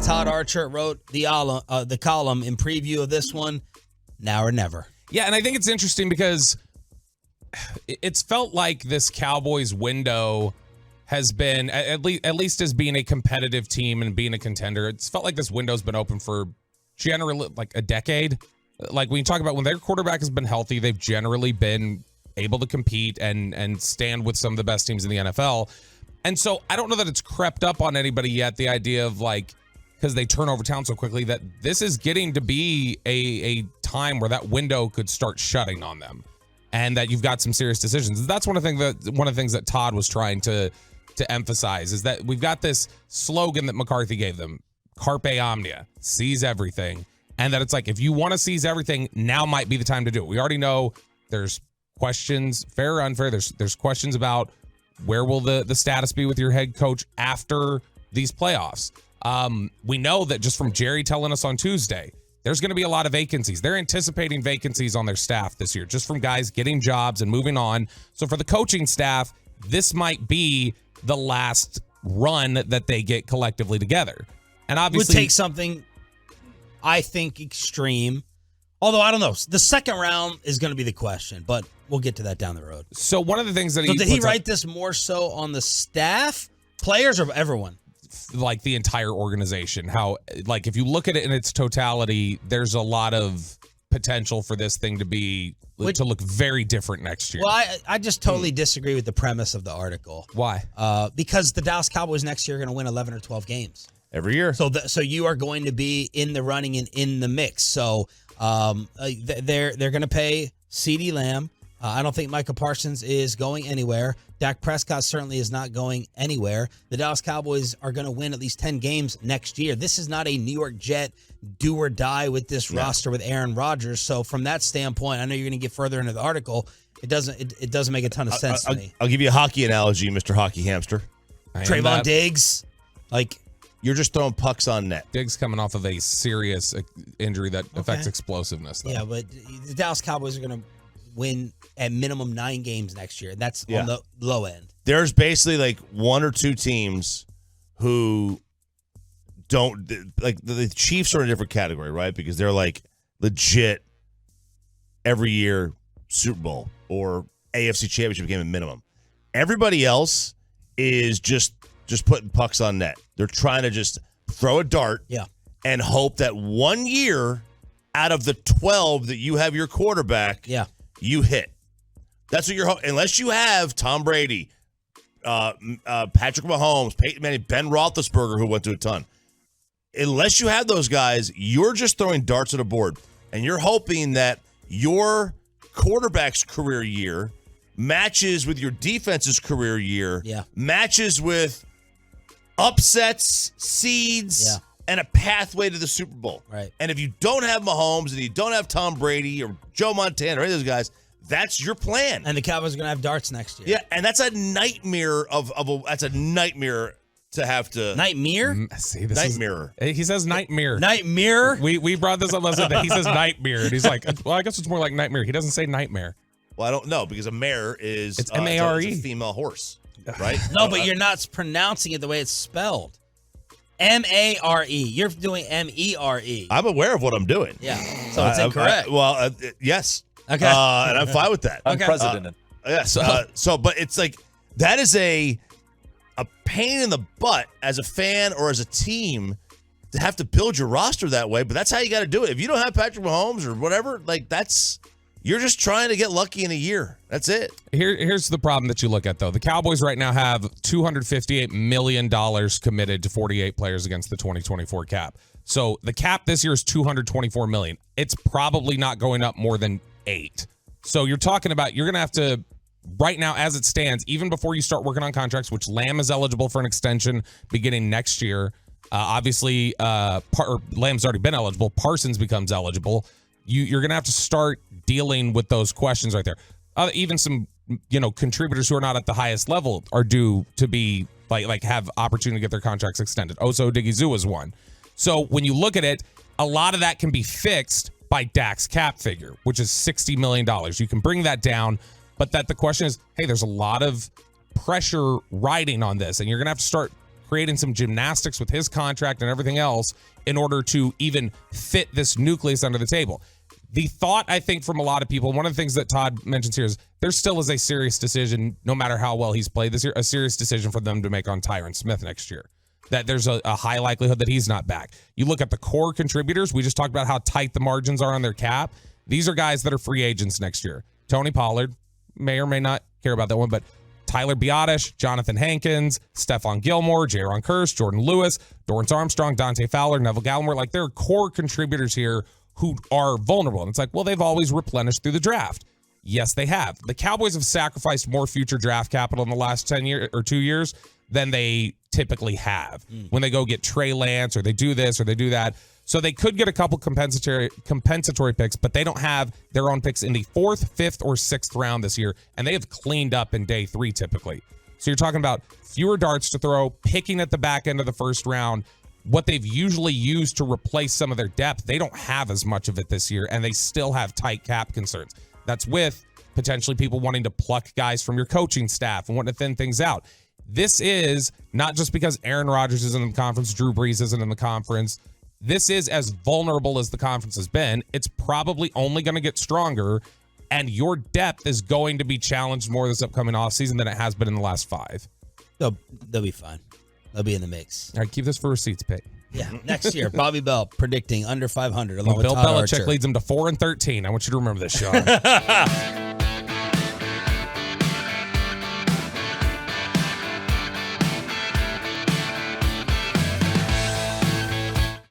Todd Archer wrote the column in preview of this one, now or never. Yeah, and I think it's interesting because it's felt like this Cowboys window has been, at least as being a competitive team and being a contender, it's felt like this window's been open for generally like a decade. Like when you talk about when their quarterback has been healthy, they've generally been able to compete and stand with some of the best teams in the NFL. And so I don't know that it's crept up on anybody yet, the idea of like, because they turn over town so quickly, that this is getting to be a time where that window could start shutting on them, and that you've got some serious decisions. That's one of the things that Todd was trying to emphasize, is that we've got this slogan that McCarthy gave them, Carpe Omnia, seize everything. And that it's like, if you want to seize everything, now might be the time to do it. We already know there's questions, fair or unfair. There's questions about where will the status be with your head coach after these playoffs. We know that just from Jerry telling us on Tuesday, there's going to be a lot of vacancies. They're anticipating vacancies on their staff this year, just from guys getting jobs and moving on. So for the coaching staff, this might be the last run that they get collectively together. And obviously, would take something, I think, extreme. Although, I don't know. The second round is going to be the question, but we'll get to that down the road. So one of the things that did he write this more so on the staff, players, or everyone? Like the entire organization. How, like, if you look at it in its totality, there's a lot of potential for this thing to look very different next year. Well, I just totally disagree with the premise of the article. Why? Because the Dallas Cowboys next year are going to win 11 or 12 games. Every year. So you are going to be in the running and in the mix. So they're going to pay CeeDee Lamb. I don't think Micah Parsons is going anywhere. Dak Prescott certainly is not going anywhere. The Dallas Cowboys are going to win at least 10 games next year. This is not a New York Jet do or die with this roster with Aaron Rodgers. So from that standpoint, I know you're going to get further into the article. It doesn't make a ton of sense to me. I'll give you a hockey analogy, Mr. Hockey Hamster. Trayvon Diggs, like, you're just throwing pucks on net. Diggs coming off of a serious injury that affects explosiveness, though. Yeah, but the Dallas Cowboys are going to win at minimum 9 games next year. That's on the low end. There's basically like one or two teams who don't, like, the Chiefs are in a different category, right? Because they're like legit every year Super Bowl or AFC Championship game at minimum. Everybody else is just putting pucks on net. They're trying to just throw a dart and hope that 1 year out of the 12 that you have your quarterback, you hit. That's what you're hoping. Unless you have Tom Brady, Patrick Mahomes, Peyton Manning, Ben Roethlisberger, who went to a ton. Unless you have those guys, you're just throwing darts at a board. And you're hoping that your quarterback's career year matches with your defense's career year, matches with upsets, seeds, and a pathway to the Super Bowl. Right. And if you don't have Mahomes and you don't have Tom Brady or Joe Montana or any of those guys, that's your plan. And the Cowboys are going to have darts next year. Yeah, and that's a nightmare that's a nightmare to have to. Nightmare? See, this nightmare. He says nightmare. Nightmare? We brought this up last night. He says nightmare. And he's like, well, I guess it's more like nightmare. He doesn't say nightmare. Well, I don't know, because a mare is it's M-A-R-E. It's a female horse, right? No, but you're not pronouncing it the way it's spelled. M-A-R-E. You're doing M-E-R-E. I'm aware of what I'm doing. Yeah, so it's incorrect. Yes. Okay. And I'm fine with that. Unprecedented. Yes. But it's like, that is a pain in the butt as a fan or as a team to have to build your roster that way, but that's how you got to do it. If you don't have Patrick Mahomes or whatever, like, you're just trying to get lucky in a year. That's it. Here's the problem that you look at, though. The Cowboys right now have $258 million committed to 48 players against the 2024 cap. So the cap this year is $224 million. It's probably not going up more than 8. So you're talking about, you're going to have to, right now as it stands, even before you start working on contracts, which Lamb is eligible for an extension beginning next year. Obviously, Lamb's already been eligible. Parsons becomes eligible. You're going to have to start dealing with those questions right there. Even some, contributors who are not at the highest level are due to be like have opportunity to get their contracts extended. Oso Odighizuwa is one. So when you look at it, a lot of that can be fixed by Dak's cap figure, which is $60 million. You can bring that down, but the question is, hey, there's a lot of pressure riding on this, and you're going to have to start creating some gymnastics with his contract and everything else in order to even fit this nucleus under the table. The thought, I think, from a lot of people, one of the things that Todd mentions here is there still is a serious decision, no matter how well he's played this year, a serious decision for them to make on Tyron Smith next year. That there's a high likelihood that he's not back. You look at the core contributors. We just talked about how tight the margins are on their cap. These are guys that are free agents next year. Tony Pollard, may or may not care about that one, but Tyler Biotish, Jonathan Hankins, Stephon Gilmore, Jaron Kearse, Jordan Lewis, Dorrance Armstrong, Dante Fowler, Neville Gallimore. Like, there are core contributors here who are vulnerable. And it's like, well, they've always replenished through the draft. Yes, they have. The Cowboys have sacrificed more future draft capital in the last 10 years or 2 years than they typically have when they go get Trey Lance or they do this or they do that. So they could get a couple compensatory picks, but they don't have their own picks in the 4th, 5th, or 6th round this year, and they have cleaned up in day 3 typically. So you're talking about fewer darts to throw, picking at the back end of the first round. What they've usually used to replace some of their depth, they don't have as much of it this year, and they still have tight cap concerns. That's with potentially people wanting to pluck guys from your coaching staff and wanting to thin things out. This is not just because Aaron Rodgers isn't in the conference, Drew Brees isn't in the conference. This is as vulnerable as the conference has been. It's probably only going to get stronger, and your depth is going to be challenged more this upcoming offseason than it has been in the last 5. They'll be fine. They'll be in the mix. All right, keep this for receipts, Pete. Yeah, next year, Bobby Bell predicting under 500 along with Bill Todd Belichick Archer. leads them to 4-13. I want you to remember this, Sean.